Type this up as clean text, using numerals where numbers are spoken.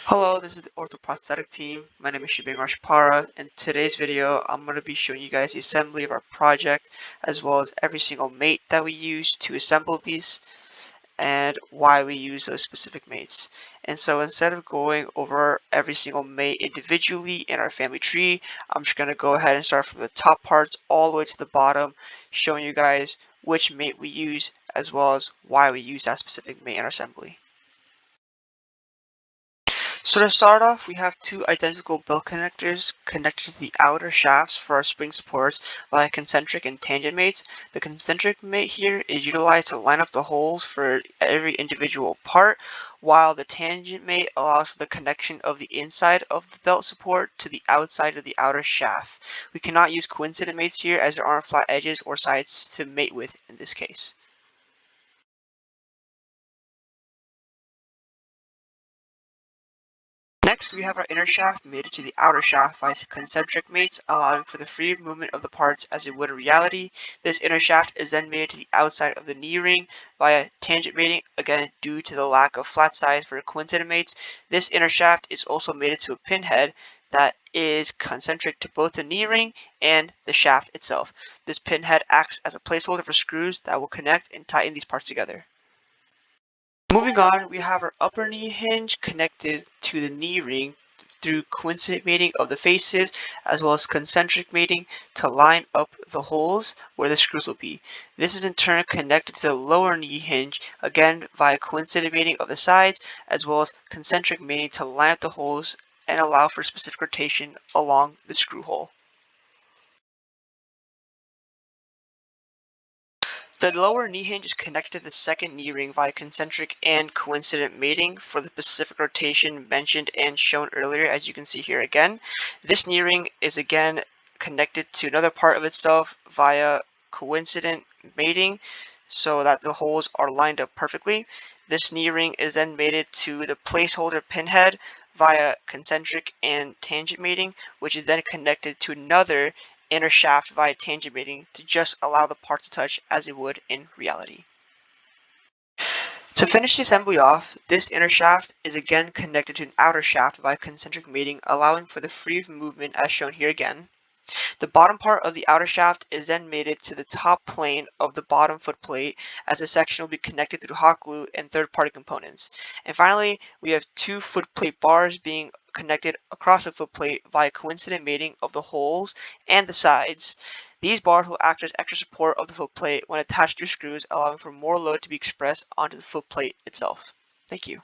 Hello, this is the Ortho Prosthetic team. My name is Shubing Rashpara. In today's video, I'm going to be showing you guys the assembly of our project, as well as every single mate that we use to assemble these, and why we use those specific mates. And so instead of going over every single mate individually in our family tree, I'm just going to go ahead and start from the top parts all the way to the bottom, showing you guys which mate we use, as well as why we use that specific mate in our assembly. So to start off, we have two identical belt connectors connected to the outer shafts for our spring supports via concentric and tangent mates. The concentric mate here is utilized to line up the holes for every individual part, while the tangent mate allows for the connection of the inside of the belt support to the outside of the outer shaft. We cannot use coincident mates here as there aren't flat edges or sides to mate with in this case. Next, we have our inner shaft mated to the outer shaft by concentric mates, allowing for the free movement of the parts as it would in reality. This inner shaft is then mated to the outside of the knee ring via tangent mating, again due to the lack of flat sides for coincident mates. This inner shaft is also mated to a pinhead that is concentric to both the knee ring and the shaft itself. This pinhead acts as a placeholder for screws that will connect and tighten these parts together. Moving on, we have our upper knee hinge connected to the knee ring through coincident mating of the faces as well as concentric mating to line up the holes where the screws will be. This is in turn connected to the lower knee hinge, again via coincident mating of the sides as well as concentric mating to line up the holes and allow for specific rotation along the screw hole. The lower knee hinge is connected to the second knee ring via concentric and coincident mating for the specific rotation mentioned and shown earlier, as you can see here again. This knee ring is again connected to another part of itself via coincident mating so that the holes are lined up perfectly. This knee ring is then mated to the placeholder pinhead via concentric and tangent mating, which is then connected to another inner shaft via tangent mating to just allow the part to touch as it would in reality. To finish the assembly off, this inner shaft is again connected to an outer shaft via concentric mating, allowing for the free movement as shown here again. The bottom part of the outer shaft is then mated to the top plane of the bottom foot plate, as the section will be connected through hot glue and third-party components. And finally, we have two foot plate bars being connected across the foot plate via coincident mating of the holes and the sides. These bars will act as extra support of the foot plate when attached to screws, allowing for more load to be expressed onto the foot plate itself. Thank you.